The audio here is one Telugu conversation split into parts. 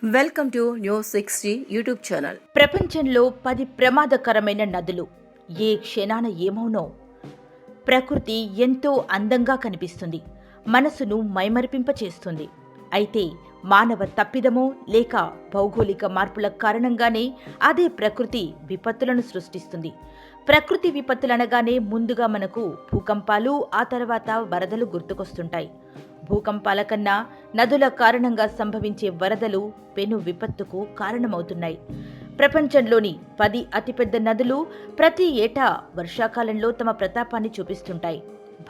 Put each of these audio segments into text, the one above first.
Welcome to news 60 YouTube channel. ప్రపంచంలో 10 ప్రమాదకరమైన నదులు ఏ క్షణాన ఏమవునో. ప్రకృతి ఎంతో అందంగా కనిపిస్తుంది, మనసును మైమరిపింపచేస్తుంది. అయితే మానవ తప్పిదమో లేక భౌగోళిక మార్పుల కారణంగానే అదే ప్రకృతి విపత్తులను సృష్టిస్తుంది. ప్రకృతి విపత్తులనగానే ముందుగా మనకు భూకంపాలు, ఆ తర్వాత వరదలు గుర్తుకొస్తుంటాయి. భూకంపాల కన్నా నదుల కారణంగా సంభవించే వరదలు పెను విపత్తుకు కారణమవుతున్నాయి. ప్రపంచంలోని 10 అతిపెద్ద నదులు ప్రతి ఏటా వర్షాకాలంలో తమ ప్రతాపాన్ని చూపిస్తుంటాయి.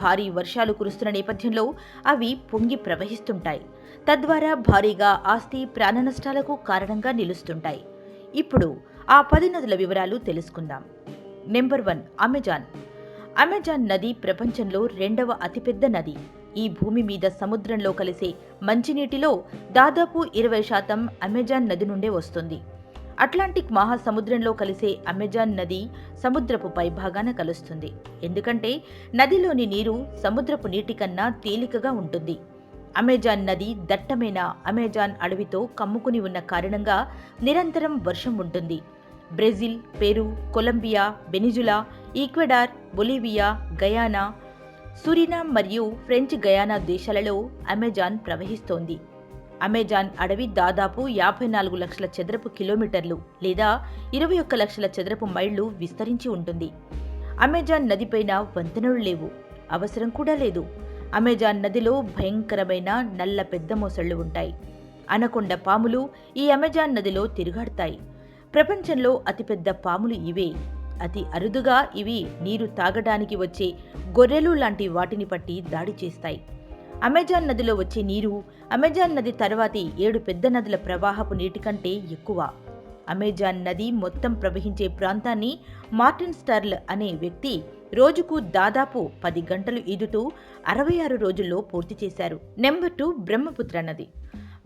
భారీ వర్షాలు కురుస్తున్న నేపథ్యంలో అవి పొంగి ప్రవహిస్తుంటాయి. తద్వారా భారీగా ఆస్తి ప్రాణ నష్టాలకు కారణంగా నిలుస్తుంటాయి. ఇప్పుడు ఆ 10 నదుల వివరాలు తెలుసుకుందాం. Number 1, Amazon. అమెజాన్ నది ప్రపంచంలో 2వ అతిపెద్ద నది. ఈ భూమి మీద సముద్రంలో కలిసే మంచినీటిలో దాదాపు 20% అమెజాన్ నది నుండే వస్తుంది. అట్లాంటిక్ మహాసముద్రంలో కలిసే అమెజాన్ నది సముద్రపు పైభాగాన కలుస్తుంది. ఎందుకంటే నదిలోని నీరు సముద్రపు నీటి కన్నా తేలికగా ఉంటుంది. అమెజాన్ నది దట్టమైన అమెజాన్ అడవితో కమ్ముకుని ఉన్న కారణంగా నిరంతరం వర్షం ఉంటుంది. Brazil, Peru, Colombia, Venezuela, Ecuador, Bolivia, Guyana, Suriname మరియు ఫ్రెంచ్ గయానా దేశాలలో అమెజాన్ ప్రవహిస్తోంది. అమెజాన్ అడవి దాదాపు 54 లక్షల చదరపు కిలోమీటర్లు లేదా 21 లక్షల చదరపు మైళ్లు విస్తరించి ఉంటుంది. అమెజాన్ నదిపైన వంతెనలు లేవు, అవసరం కూడా లేదు. అమెజాన్ నదిలో భయంకరమైన నల్ల పెద్ద మొసళ్లు ఉంటాయి. అనకొండ పాములు ఈ అమెజాన్ నదిలో తిరుగాడతాయి. ప్రపంచంలో అతిపెద్ద పాములు ఇవే. అతి అరుదుగా ఇవి నీరు తాగడానికి వచ్చే గొర్రెలు లాంటి వాటిని పట్టి దాడి చేస్తాయి. అమెజాన్ నదిలో వచ్చే నీరు అమెజాన్ నది తర్వాతి 7 పెద్ద నదుల ప్రవాహపు నీటి కంటే ఎక్కువ. అమెజాన్ నది మొత్తం ప్రవహించే ప్రాంతాన్ని మార్టిన్ స్టర్ల్ అనే వ్యక్తి రోజుకు దాదాపు 10 గంటలు ఈదుతూ 66 రోజుల్లో పూర్తి చేశారు. నెంబర్ 2, బ్రహ్మపుత్ర నది.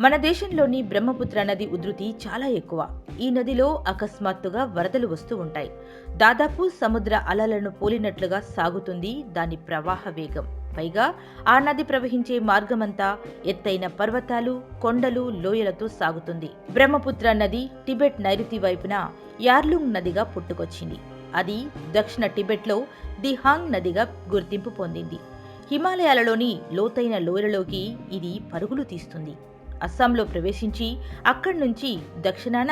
మన దేశంలోని బ్రహ్మపుత్ర నది ఉధృతి చాలా ఎక్కువ. ఈ నదిలో అకస్మాత్తుగా వరదలు వస్తూ ఉంటాయి. దాదాపు సముద్ర అలలను పోలినట్లుగా సాగుతుంది దాని ప్రవాహ వేగం. పైగా ఆ నది ప్రవహించే మార్గమంతా ఎత్తైన పర్వతాలు, కొండలు, లోయలతో సాగుతుంది. బ్రహ్మపుత్ర నది టిబెట్ నైరుతి వైపున యార్లుంగ్ నదిగా పుట్టుకొచ్చింది. అది దక్షిణ టిబెట్లో దిహాంగ్ నదిగా గుర్తింపు పొందింది. హిమాలయాలలోని లోతైన లోయలలోకి ఇది పరుగులు తీస్తుంది. అస్సాంలో ప్రవేశించి అక్కడి నుంచి దక్షిణాన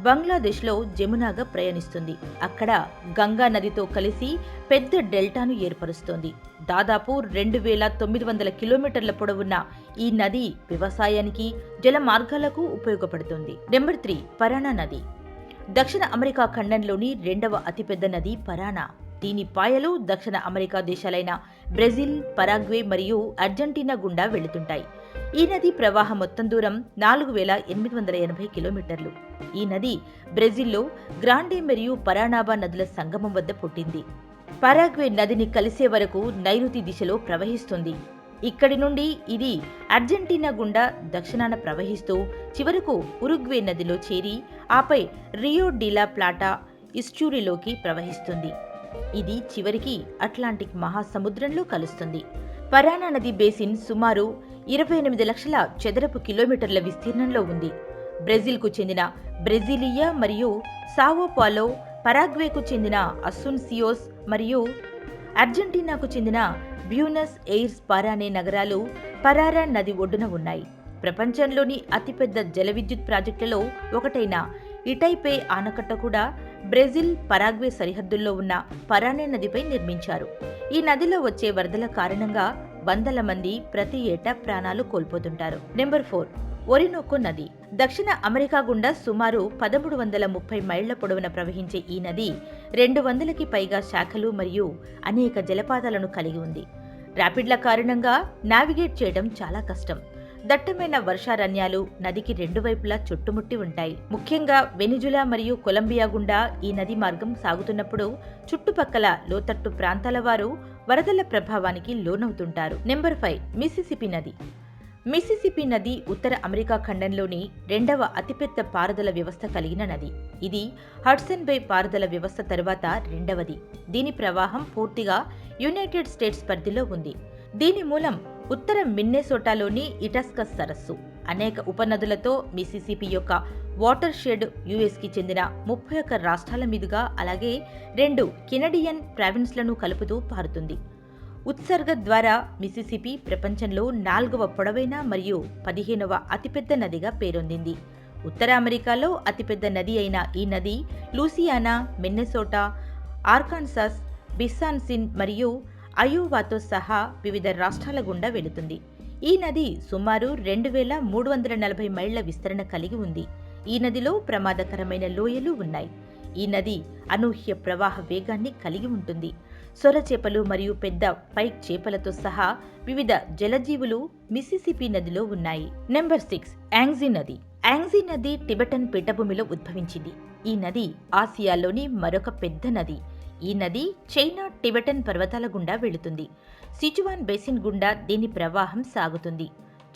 బంగ్లాదేశ్లో జమునాగా ప్రయాణిస్తుంది. అక్కడ గంగా నదితో కలిసి పెద్ద డెల్టాను ఏర్పరుస్తోంది. దాదాపు 2900 కిలోమీటర్ల పొడవున్న ఈ నది వ్యవసాయానికి, జల మార్గాలకు ఉపయోగపడుతుంది. నెంబర్ 3, పరానా నది. దక్షిణ అమెరికా ఖండంలోని 2వ అతిపెద్ద నది పరానా. దీని పాయలు దక్షిణ అమెరికా దేశాలైన బ్రెజిల్, పరాగ్వే మరియు అర్జెంటీనా గుండా వెళుతుంటాయి. ఈ నది ప్రవాహ మొత్తం దూరం 4880 కిలోమీటర్లు. ఈ నది బ్రెజిల్లో గ్రాండే మరియు పరానాబా నదుల సంగమం వద్ద పుట్టింది. పరాగ్వే నదిని కలిసే వరకు నైరుతి దిశలో ప్రవహిస్తుంది. ఇక్కడి నుండి ఇది అర్జెంటీనా గుండా దక్షిణాన ప్రవహిస్తూ చివరకు ఉరుగ్వే నదిలో చేరి ఆపై రియో డిలా ప్లాటా ఇస్ట్యూరిలోకి ప్రవహిస్తుంది. ఇది చివరికి అట్లాంటిక్ మహాసముద్రంలో కలుస్తుంది. పరానా నది బేసిన్ సుమారు 28 లక్షల చదరపు కిలోమీటర్ల విస్తీర్ణంలో ఉంది. బ్రెజిల్కు చెందిన బ్రెజిలియా మరియు సావో పాలో, పరాగ్వేకు చెందిన అసున్సియోస్ మరియు అర్జెంటీనాకు చెందిన బ్యూనస్ ఎయిర్స్ పారానే నగరాలు పరారా నది ఒడ్డున ఉన్నాయి. ప్రపంచంలోని అతిపెద్ద జల విద్యుత్ ప్రాజెక్టులలో ఒకటైన ఇటైపే ఆనకట్ట కూడా బ్రెజిల్, పరాగ్వే సరిహద్దుల్లో ఉన్న పరానే నదిపై నిర్మించారు. ఈ నదిలో వచ్చే వరదల కారణంగా వందల మంది ప్రతి ఏటా ప్రాణాలు కోల్పోతుంటారు. నెంబర్ 4, ఒరినోకో నది. దక్షిణ అమెరికా గుండా సుమారు 1330 మైళ్ల పొడవున ప్రవహించే ఈ నది 200కి పైగా శాఖలు మరియు అనేక జలపాతాలను కలిగి ఉంది. ర్యాపిడ్ల కారణంగా నావిగేట్ చేయడం చాలా కష్టం. దట్టమైన వర్షారణ్యాలు నదికి 2 వైపులా చుట్టుముట్టి ఉంటాయి. ముఖ్యంగా వెనిజులా మరియు కొలంబియా గుండా ఈ నది మార్గం సాగుతున్నప్పుడు చుట్టుపక్కల లోతట్టు ప్రాంతాల వారు వరదల ప్రభావానికి లోనవుతుంటారు. నెంబర్ 5, మిసిసిపి నది. మిసిసిపి నది ఉత్తర అమెరికా ఖండంలోని 2వ అతిపెద్ద పారుదల వ్యవస్థ కలిగిన నది. ఇది హడ్సన్ బే పారుదల వ్యవస్థ తర్వాత 2వది. దీని ప్రవాహం పూర్తిగా యునైటెడ్ స్టేట్స్ పరిధిలో ఉంది. దీని మూలం ఉత్తర మిన్నెసోటాలోని ఇటాస్కస్ సరస్సు. అనేక ఉపనదులతో మిసిసిపి యొక్క వాటర్ షెడ్ యుఎస్కి చెందిన 31 రాష్ట్రాల మీదుగా అలాగే 2 కెనడియన్ ప్రావిన్స్లను కలుపుతూ పారుతుంది. ఉత్సర్గ ద్వారా మిసిసిపి ప్రపంచంలో 4వ పొడవైన మరియు 15వ అతిపెద్ద నదిగా పేరొందింది. ఉత్తర అమెరికాలో అతిపెద్ద నది అయిన ఈ నది లూసియానా, మిన్నెసోటా, ఆర్కాన్సాస్, విస్కాన్సిన్ మరియు అయోవాతో సహా వివిధ రాష్ట్రాల గుండా వెళుతుంది. ఈ నది సుమారు 2340 మైళ్ల విస్తరణ కలిగి ఉంది. ఈ నదిలో ప్రమాదకరమైన లోయలు ఉన్నాయి. ఈ నది అనూహ్య ప్రవాహ వేగాన్ని కలిగి ఉంటుంది. సొరచేపలు మరియు పెద్ద పైక్ చేపలతో సహా వివిధ జలజీవులు మిసిసిపి నదిలో ఉన్నాయి. నెంబర్ 6 యాంగ్జీ నది. యాంగ్జీ నది టిబెటన్ పీఠభూమిలో ఉద్భవించింది. ఈ నది ఆసియాలోని మరొక పెద్ద నది. ఈ నది చైనా టిబెటన్ పర్వతాల గుండా వెళుతుంది. సిచువాన్ బేసిన్ గుండా దీని ప్రవాహం సాగుతుంది.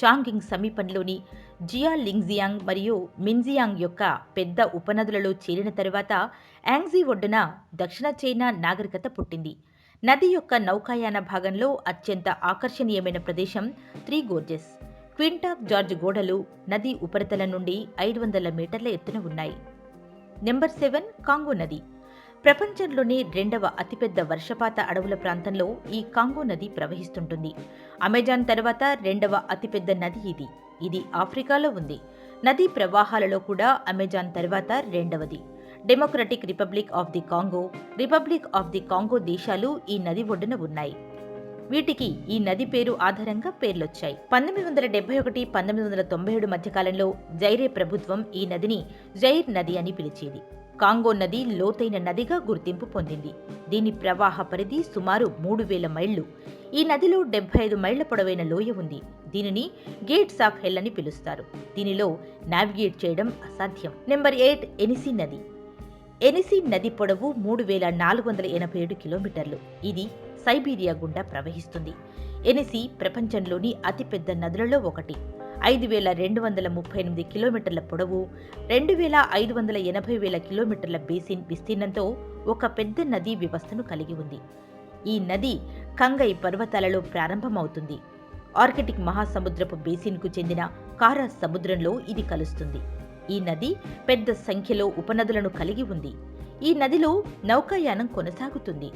చాంగింగ్ సమీపంలోని జియాలింగ్జియాంగ్ మరియు మిన్జియాంగ్ యొక్క పెద్ద ఉపనదులలో చేరిన తరువాత యాంగ్జీ ఒడ్డున దక్షిణ చైనా నాగరికత పుట్టింది. నది యొక్క నౌకాయాన భాగంలో అత్యంత ఆకర్షణీయమైన ప్రదేశం 3 గోర్జెస్. క్వింట్ ఆఫ్ జార్జ్ గోడలు నది ఉపరితలం నుండి 500 మీటర్ల ఎత్తున ఉన్నాయి. నెంబర్ 7 కాంగో నది. ప్రపంచంలోని 2వ అతిపెద్ద వర్షపాత అడవుల ప్రాంతంలో ఈ కాంగో నది ప్రవహిస్తుంటుంది. అమెజాన్ తర్వాత 2వ అతిపెద్ద నది ఇది. ఇది ఆఫ్రికాలో ఉంది. నదీ ప్రవాహాలలో కూడా అమెజాన్ తర్వాత 2వది. Democratic Republic of the Congo, Republic of the Congo దేశాలు ఈ నది ఒడ్డున ఉన్నాయి. వీటికి ఈ నది పేరు ఆధారంగా పేర్లొచ్చాయి. 1971-1997 మధ్యకాలంలో జైరే ప్రభుత్వం ఈ నదిని జైర్ నది అని పిలిచేది. కాంగో నది లోతైన నదిగా గుర్తింపు పొందింది. దీని ప్రవాహ పరిధి సుమారు 3000 మైళ్లు. ఈ నదిలో 75 మైళ్ల పొడవైన లోయ ఉంది. దీనిని గేట్స్ ఆఫ్ హెల్ అని పిలుస్తారు. దీనిలో నావిగేట్ చేయడం అసాధ్యం. నెంబర్ 8 ఎనిసీ నది. ఎనిసీ నది పొడవు 3487 కిలోమీటర్లు. ఇది సైబీరియా గుండా ప్రవహిస్తుంది. ఎనిసీ ప్రపంచంలోని అతిపెద్ద నదులలో ఒకటి. 5238 కిలోమీటర్ల పొడవు, 2580 కిలోమీటర్ల బేసిన్ విస్తీర్ణంతో ఒక పెద్ద నదీ వ్యవస్థను కలిగి ఉంది. ఈ నది కంగై పర్వతాలలో ప్రారంభమవుతుంది. ఆర్కిటిక్ మహాసముద్రపు బేసిన్కు చెందిన కారా సముద్రంలో ఇది కలుస్తుంది. ఈ నది పెద్ద సంఖ్యలో ఉపనదులను కలిగి ఉంది. ఈ నదిలో నౌకాయానం కొనసాగుతుంది.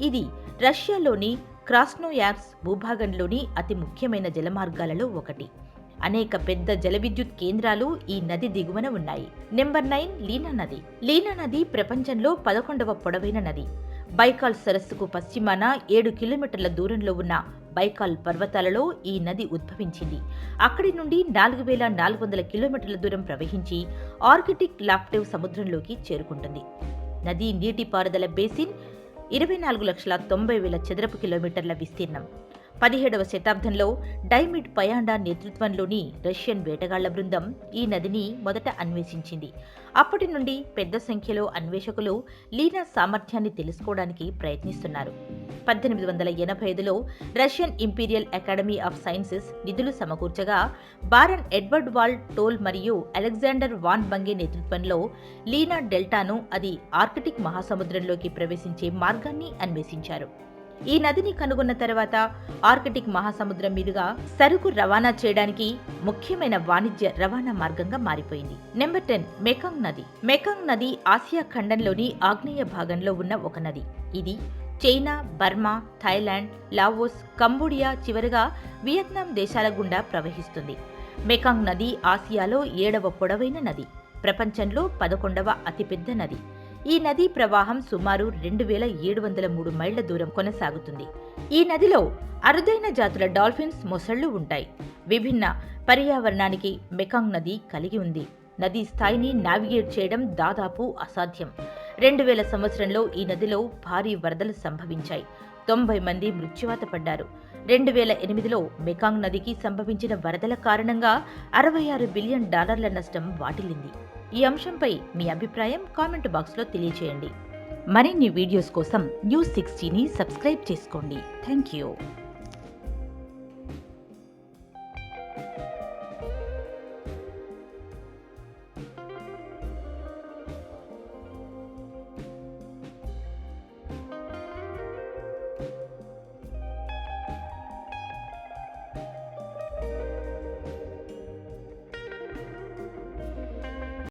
ఇది రష్యాలోని క్రాస్నోయార్స్క్ భూభాగంలోని అతి ముఖ్యమైన జలమార్గాలలో ఒకటి. అనేక పెద్ద జలవిద్యుత్ కేంద్రాలు ఈ నది దిగువన ఉన్నాయి. నెంబర్ 9 లీనా నది. లీనా నది ప్రపంచంలో 11వ పొడవైన నది. బైకాల్ సరస్సుకు పశ్చిమాన 7 కిలోమీటర్ల దూరంలో ఉన్న బైకాల్ పర్వతాలలో ఈ నది ఉద్భవించింది. అక్కడి నుండి 4400 కిలోమీటర్ల దూరం ప్రవహించి ఆర్కిటిక్ లాప్టివ్ సముద్రంలోకి చేరుకుంటుంది. నది నీటిపారుదల బేసిన్ 24,90,000 చదరపు కిలోమీటర్ల విస్తీర్ణం. 17వ శతాబ్దంలో డైమిడ్ పయాండా నేతృత్వంలోని రష్యన్ వేటగాళ్ల బృందం ఈ నదిని మొదట అన్వేషించింది. అప్పటి నుండి పెద్ద సంఖ్యలో అన్వేషకులు లీనా సామర్థ్యాన్ని తెలుసుకోవడానికి ప్రయత్నిస్తున్నారు. 1885లో Russian Imperial Academy of Sciences నిధులు సమకూర్చగా బారన్ ఎడ్వర్డ్ వాల్ టోల్ మరియు అలెగ్జాండర్ వాన్ బంగే నేతృత్వంలో లీనా డెల్టాను, అది ఆర్కిటిక్ మహాసముద్రంలోకి ప్రవేశించే మార్గాన్ని అన్వేషించారు. ఈ నదిని కనుగొన్న తర్వాత ఆర్కిటిక్ మహాసముద్రం మీదుగా సరుకు రవాణా చేయడానికి ముఖ్యమైన వాణిజ్య రవాణా మార్గంగా మారిపోయింది. నెంబర్ 10 మెకాంగ్ నది. మెకాంగ్ నది ఆసియా ఖండంలోని ఆగ్నేయ భాగంలో ఉన్న ఒక నది. ఇది China, Burma, Thailand, Laos, Cambodia, చివరగా వియత్నాం దేశాల గుండా ప్రవహిస్తుంది. మెకాంగ్ నది ఆసియాలో 7వ పొడవైన నది. ప్రపంచంలో 11వ అతిపెద్ద నది. ఈ నదీ ప్రవాహం సుమారు 2703 మైళ్ల దూరం కొనసాగుతుంది. ఈ నదిలో అరుదైన జాతుల డాల్ఫిన్స్, మొసళ్లు ఉంటాయి. విభిన్న పర్యావరణానికి మెకాంగ్ నది కలిగి ఉంది. నదీ స్థాయిని నావిగేట్ చేయడం దాదాపు అసాధ్యం. 2000 సంవత్సరంలో ఈ నదిలో భారీ వరదలు సంభవించాయి. 90 మంది మృత్యువాత పడ్డారు. 2008లో మెకాంగ్ నదికి సంభవించిన వరదల కారణంగా $66 బిలియన్ నష్టం వాటిల్లింది. ఈ అంశంపై మీ అభిప్రాయం కామెంట్ బాక్స్లో తెలియజేయండి. మరిన్ని వీడియోస్ కోసం న్యూస్ 60ని సబ్స్క్రైబ్ చేసుకోండి. Thank you.